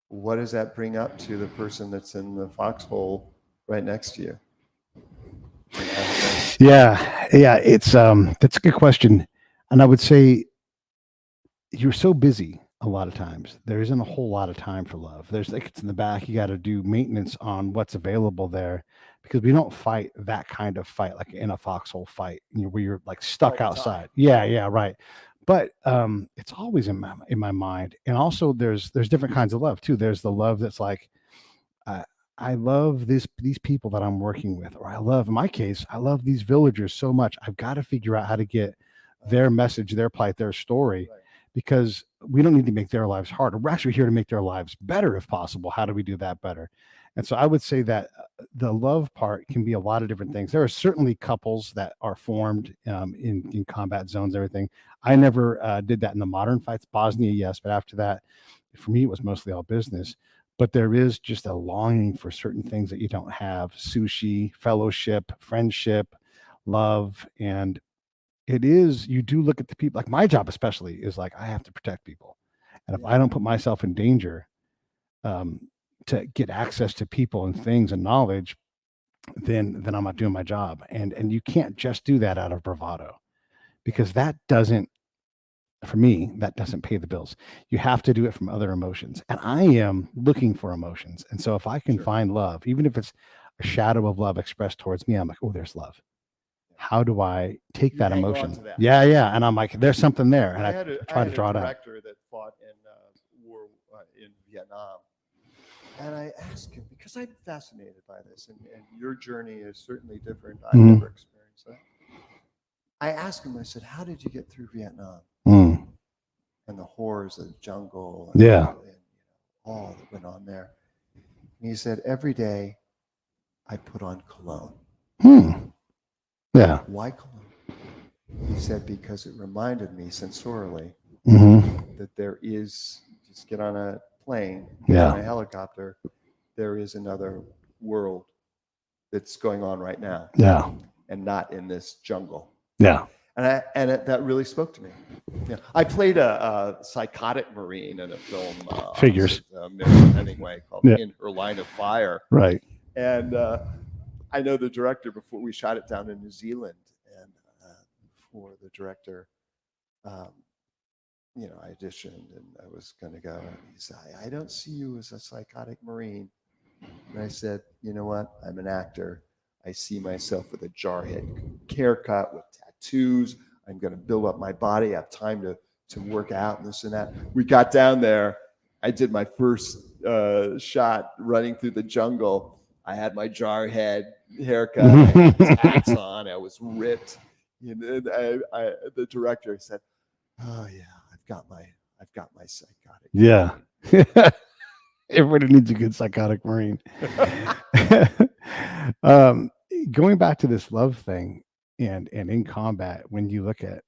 What does that bring up to the person that's in the foxhole right next to you? Yeah, it's that's a good question, and I would say you're so busy a lot of times. There isn't a whole lot of time for love. There's like, it's in the back. You got to do maintenance on what's available there, because we don't fight that kind of fight like in a foxhole fight, where you're like stuck outside. Yeah, right. But it's always in my mind, and also there's different kinds of love too. There's the love that's like, I love these people that I'm working with, or in my case, I love these villagers so much. I've got to figure out how to get their message, their plight, their story, because we don't need to make their lives harder. We're actually here to make their lives better if possible. How do we do that better? And so I would say that the love part can be a lot of different things. There are certainly couples that are formed in combat zones, everything. I never did that in the modern fights. Bosnia, yes, but after that, for me, it was mostly all business. But there is just a longing for certain things that you don't have: sushi, fellowship, friendship, love. And you do look at the people, like my job especially is like, I have to protect people. And if I don't put myself in danger to get access to people and things and knowledge, then I'm not doing my job. And you can't just do that out of bravado, because that doesn't pay the bills. You have to do it from other emotions. And I am looking for emotions. And so if I can find love, even if it's a shadow of love expressed towards me, I'm like, oh, there's love. How do I take that emotion? Yeah. And I'm like, there's something there. And I try to draw it out. I had a director that fought in war in Vietnam. And I asked him, because I'm fascinated by this, and your journey is certainly different. I've never experienced that. I asked him, I said, how did you get through Vietnam? And the horrors of the jungle, and all that went on there. And he said, every day I put on cologne. Yeah. Why cologne? He said, because it reminded me sensorially that there is, just get on a plane, on a helicopter, there is another world that's going on right now. Yeah. And not in this jungle. Yeah. And that really spoke to me. Yeah, I played a psychotic Marine in a film. Figures. Hemingway called In Her Line of Fire. Right. And I know the director before we shot it down in New Zealand, and for the director, I auditioned and I was going to go. And he said, I don't see you as a psychotic Marine. And I said, you know what? I'm an actor. I see myself with a jarhead haircut, with tattoos. I'm going to build up my body. I have time to work out and this and that. We got down there. I did my first shot running through the jungle. I had my jarhead haircut, I had tats on. I was ripped. The director said, Oh yeah, I've got my psychotic. Yeah. Everybody needs a good psychotic Marine. um, Going back to this love thing and in combat, when you look at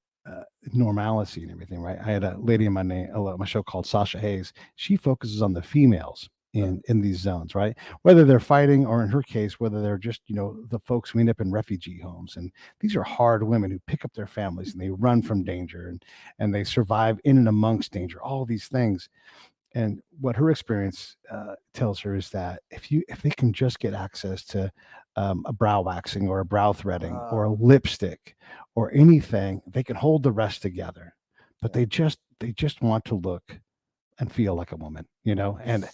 normalcy and everything, right? I had a lady in my show called Sasha Hayes. She focuses on the females in these zones, right? Whether they're fighting or in her case, whether they're just, the folks who end up in refugee homes. And these are hard women who pick up their families and they run from danger and they survive in and amongst danger, all these things. And what her experience tells her is that if they can just get access to a brow waxing or a brow threading or a lipstick or anything, they can hold the rest together. But they just want to look and feel like a woman, and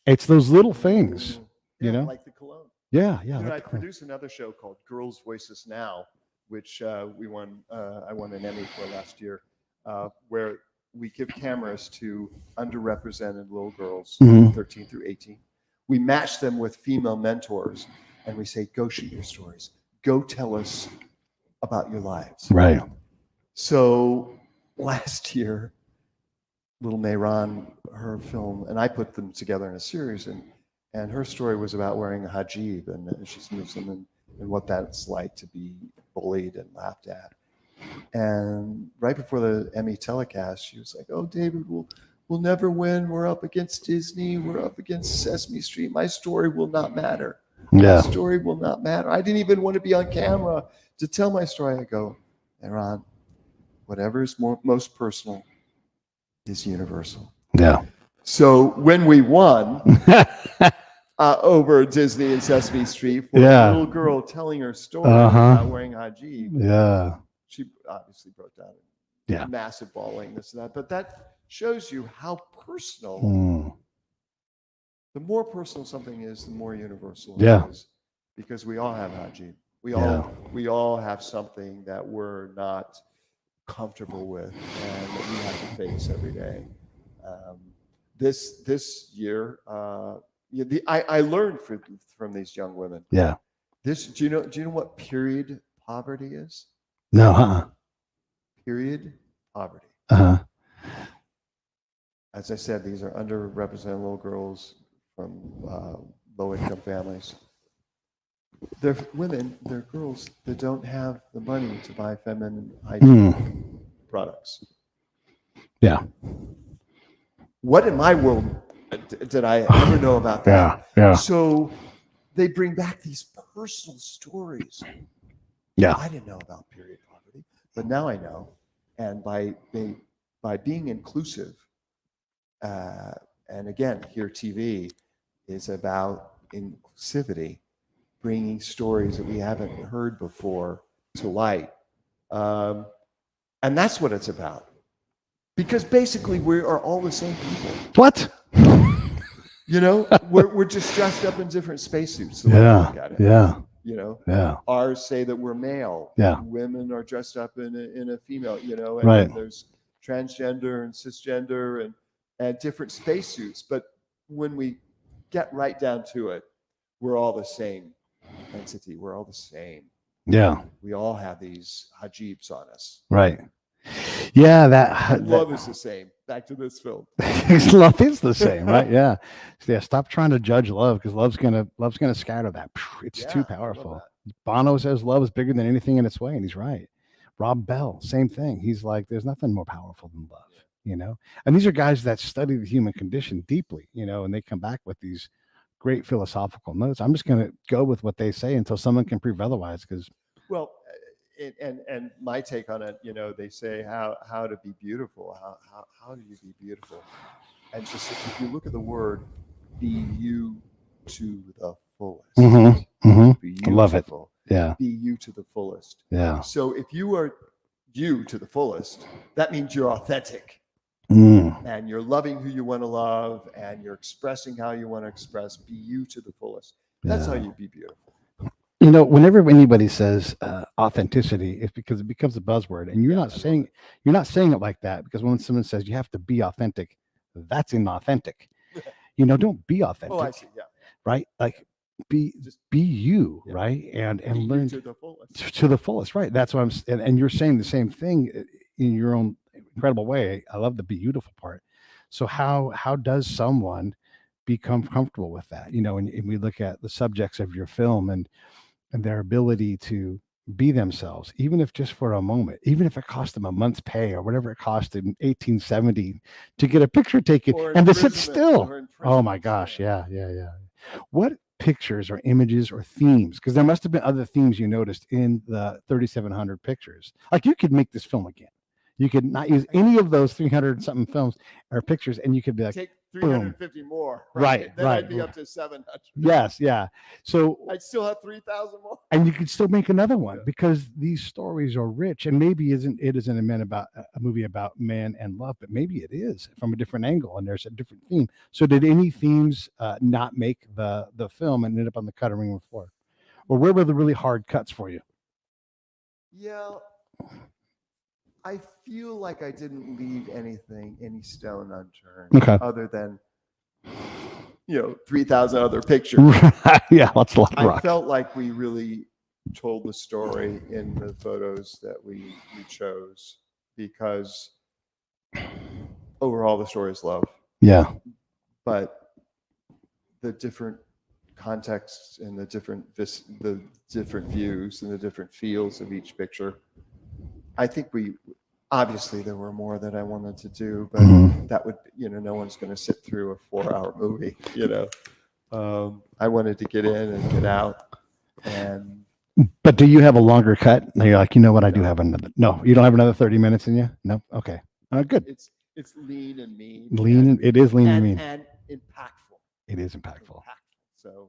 it's those little things, like the cologne. Yeah. I produced another show called Girls Voices Now, which we won. I won an Emmy for last year, where we give cameras to underrepresented little girls, 13 through 18. We match them with female mentors, and we say, "Go shoot your stories. Go tell us about your lives." Right. So last year, little Mayron, her film, and I put them together in a series, and her story was about wearing a hijab, and she's Muslim, and what that's like to be bullied and laughed at. And right before the Emmy telecast, she was like, "Oh, David, we'll never win. We're up against Disney. We're up against Sesame Street. My story will not matter. Yeah. My story will not matter. I didn't even want to be on camera to tell my story." I go, "Aaron, whatever is most personal is universal." Yeah. So when we won over Disney and Sesame Street for a little girl telling her story about wearing hijab, she obviously broke down in massive bawling, this and that. But that shows you how personal. The more personal something is, the more universal it is, because we all have hijab. We all have something that we're not comfortable with and that we have to face every day. This year, I learned from these young women. Yeah. Do you know what period poverty is? No. Period poverty. As I said, these are underrepresented little girls from low-income families. They're women, they're girls that don't have the money to buy feminine hygiene products. Yeah. What in my world did I ever know about that? Yeah. So they bring back these personal stories. Yeah. I didn't know about period poverty, but now I know. And by being inclusive, and again, here TV is about inclusivity, bringing stories that we haven't heard before to light. And that's what it's about. Because basically we are all the same people. What? We're just dressed up in different spacesuits. Yeah. Ours say that we're male. Yeah. Women are dressed up in a female, and Right. then there's transgender and cisgender and different spacesuits. But when we get right down to it, we're all the same entity. We're all the same. Yeah. We all have these hijabs on us. Right. Yeah, love is the same. Back to this film. Love is the same, right? Yeah. Stop trying to judge love, because love's gonna scatter that. It's too powerful. Bono says love is bigger than anything in its way, and he's right. Rob Bell, same thing. He's like, there's nothing more powerful than love, And these are guys that study the human condition deeply, and they come back with these great philosophical notes. I'm just gonna go with what they say until someone can prove otherwise, because and my take on it, they say how to be beautiful. How do you be beautiful? And just if you look at the word, be you to the fullest. I love it. Yeah. Be you to the fullest. Yeah. So if you are you to the fullest, that means you're authentic. And you're loving who you want to love, and you're expressing how you want to express. Be you to the fullest. That's how you be beautiful. Whenever anybody says authenticity, it's because it becomes a buzzword, and you're not saying it like that, because when someone says you have to be authentic, that's inauthentic. Don't be authentic. Oh, I see. Yeah. Right. Like be you. Yeah. Right. And learn to the fullest. To the fullest. Right. That's what and you're saying the same thing in your own incredible way. I love the beautiful part. So how does someone become comfortable with that? And we look at the subjects of your film and their ability to be themselves, even if just for a moment, even if it cost them a month's pay or whatever it cost in 1870 to get a picture taken Or and to sit imprisonment, still. or Oh my imprisonment, gosh. Yeah. What pictures or images or themes? Because there must have been other themes you noticed in the 3,700 pictures. Like you could make this film again. You could not use any of those 300 something films or pictures, and you could be like, Take boom. 350 more. Right, Then right. I'd be up to 700. Yes, yeah. So I'd still have 3,000 more. and you could still make another one Yeah. because these stories are rich, and maybe it isn't a movie about man and love, but maybe it is from a different angle, and there's a different theme. So did any themes not make the film and end up on the cutting room floor, or where were the really hard cuts for you? Yeah, I feel like I didn't leave any stone unturned, Okay. other than 3,000 other pictures. Yeah, lots of I rock. felt like we really told the story in the photos that we chose, because overall the story is love, Yeah, but the different contexts and the different views and the different feels of each picture. I think obviously there were more that I wanted to do, but that would, no one's going to sit through a 4-hour movie. I wanted to get in and get out. And but do you have a longer cut? And you're like, you know what? I do have another. No, you don't have another 30 minutes in you. No, okay, good. it's lean and mean. It is lean and mean. And impactful. It is impactful. So,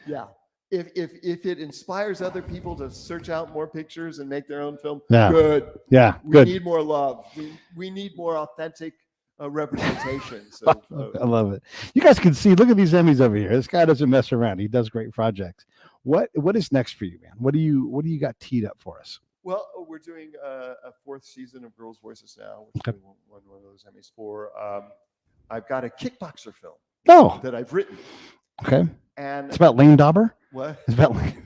yeah. If it inspires other people to search out more pictures and make their own film, good. Yeah, we good. need more love. We need more authentic representations. I love it. You guys can see. Look at these Emmys over here. This guy doesn't mess around. He does great projects. What is next for you, man? What do you got teed up for us? Well, we're doing a 4th season of Girls' Voices now, which we won one of those Emmys for. I've got a kickboxer film that I've written. Okay. And it's about Lane Dauber? What? It's about Lane.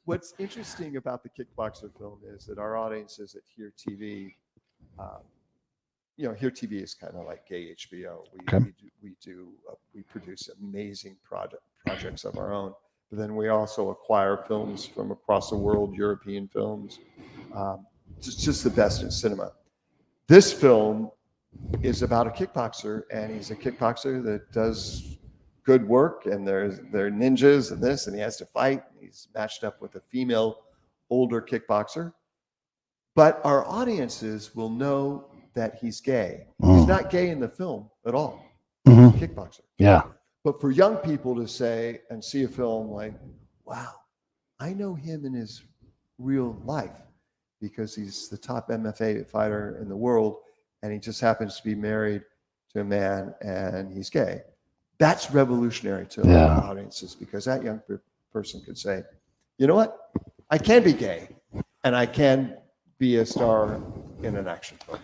What's interesting about the kickboxer film is that our audiences at Here TV, Here TV is kind of like gay HBO. We produce amazing projects of our own, but then we also acquire films from across the world, European films. It's just the best in cinema. This film is about a kickboxer, and he's a kickboxer that does good work, and they're ninjas and this, and he has to fight. He's matched up with a female, older kickboxer. But our audiences will know that he's gay. He's not gay in the film at all. He's a kickboxer. Yeah. But for young people to say and see a film like, wow, I know him in his real life because he's the top MFA fighter in the world, and he just happens to be married to a man and he's gay. That's revolutionary to our audiences, because that young person could say, you know what? I can be gay, and I can be a star in an action film.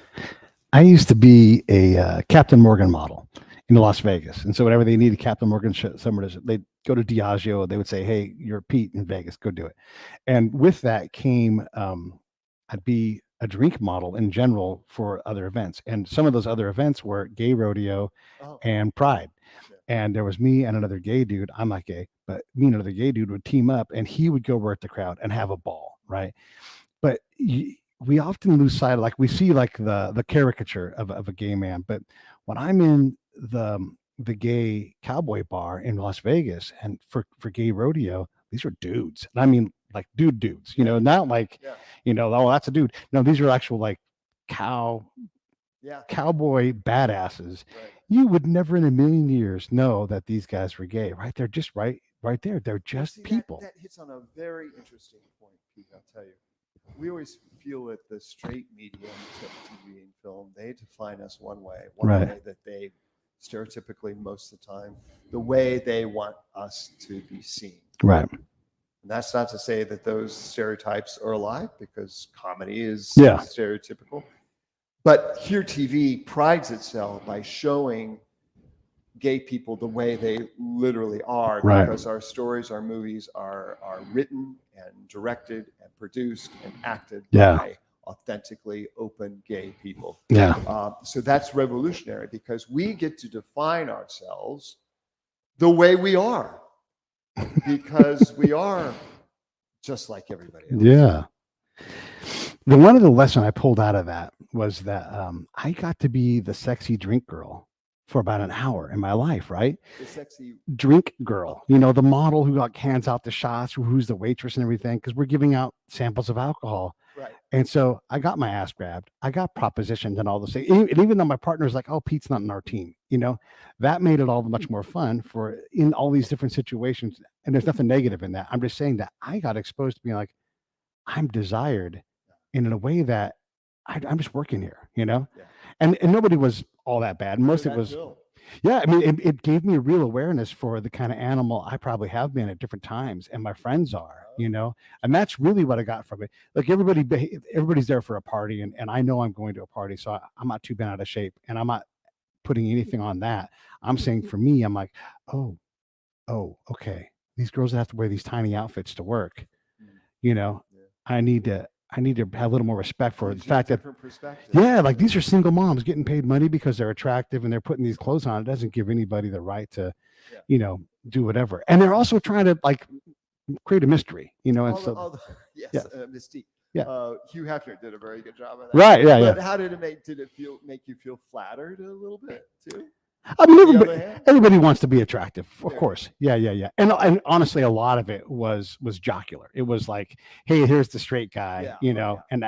I used to be a Captain Morgan model in Las Vegas. And so whenever they needed Captain Morgan, they'd go to Diageo. They would say, hey, you're Pete in Vegas, go do it. And with that came, I'd be a drink model in general for other events. And some of those other events were gay rodeo and pride. And there was me and another gay dude. I'm not gay, but me and another gay dude would team up, and he would go work the crowd and have a ball, right? But we often lose sight of, like, we see like the caricature of a gay man. But when I'm in the gay cowboy bar in Las Vegas and for gay rodeo, these are dudes. And I mean, like dudes, not like, oh, that's a dude. No, these are actual like cowboy badasses. Right. You would never in a million years know that these guys were gay, right? They're just right there. They're just people. That hits on a very interesting point, Pete. I'll tell you. We always feel that the straight medium, TV and film, they define us one way that they stereotypically most of the time, the way they want us to be seen. Right. And that's not to say that those stereotypes are alive, because comedy is stereotypical. But Here TV prides itself by showing gay people the way they literally are, because our stories, our movies are written and directed and produced and acted by authentically open gay people. Yeah. So that's revolutionary because we get to define ourselves the way we are because we are just like everybody else. Yeah. The one of the lesson I pulled out of that was that I got to be the sexy drink girl for about an hour in my life, right? The sexy drink girl, you know, the model who like hands out the shots, who's the waitress and everything, because we're giving out samples of alcohol. right. And so I got my ass grabbed. I got propositioned and all those things. And even though my partner's like, oh, Pete's not in our team, you know, that made it all much more fun for in all these different situations. And there's nothing negative in that. I'm just saying that I got exposed to being like, I'm desired and in a way that I'm just working here, you know? Yeah. And nobody was all that bad. Most of That it was, Bill. yeah, I mean, it gave me a real awareness for the kind of animal I probably have been at different times, and my friends are, you know, and that's really what I got from it. Like everybody's there for a party, and I know I'm going to a party, so I'm not too bent out of shape, and I'm not putting anything on that. I'm saying for me, I'm like, oh, okay, these girls that have to wear these tiny outfits to work, you know, Yeah. I need to have a little more respect for the Gives you a fact that different perspective. yeah, like these are single moms getting paid money because they're attractive and they're putting these clothes on. It doesn't give anybody the right to, Yeah. you know, do whatever. And they're also trying to like create a mystery, you know. And Yes, yeah. Mystique. Yeah. Hugh Hefner did a very good job of that. Right, yeah, But yeah. how did it make you feel flattered a little bit too? I mean, On the other hand? everybody wants to be attractive, of Yeah. course. Yeah. And honestly, a lot of it was jocular. It was like, hey, here's the straight guy, Yeah. you know, and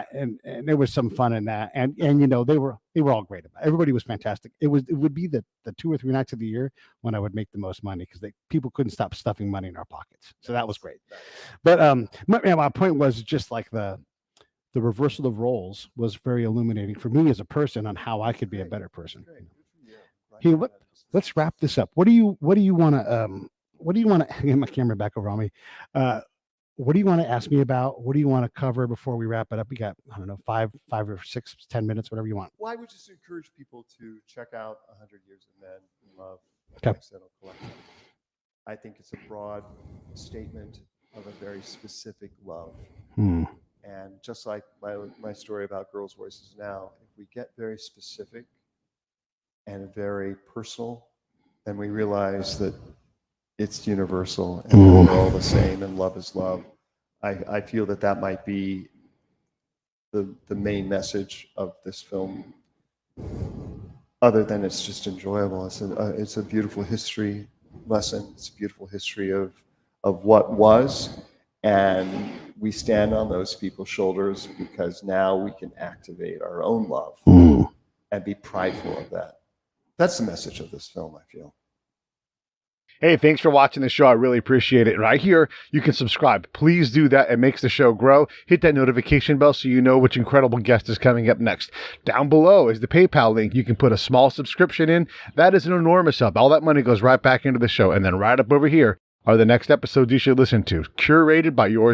there was some fun in that. And you know, they were all great about it. Everybody was fantastic. It would be the 2 or 3 nights of the year when I would make the most money because people couldn't stop stuffing money in our pockets. So that was great. But my point was just like the reversal of roles was very illuminating for me as a person on how I could be a better person. Hey, let's wrap this up. What do you want to get my camera back over on me? What do you want to ask me about? What do you want to cover before we wrap it up? We got, I don't know, 5 or 6, 10 minutes, whatever you want. Well, I would just encourage people to check out 100 Years of Men in Love, Okay. accidental collection. I think it's a broad statement of a very specific love. Hmm. And just like my story about Girls' Voices Now, if we get very specific and very personal, then we realize that it's universal and we're all the same and love is love. I feel that might be the main message of this film, other than it's just enjoyable. It's a beautiful history lesson. It's a beautiful history of what was, and we stand on those people's shoulders because now we can activate our own love and be prideful of that. That's the message of this film, I feel. Hey, thanks for watching the show. I really appreciate it. Right here, you can subscribe. Please do that. It makes the show grow. Hit that notification bell so you know which incredible guest is coming up next. Down below is the PayPal link. You can put a small subscription in. That is an enormous help. All that money goes right back into the show. And then right up over here are the next episodes you should listen to, curated by yours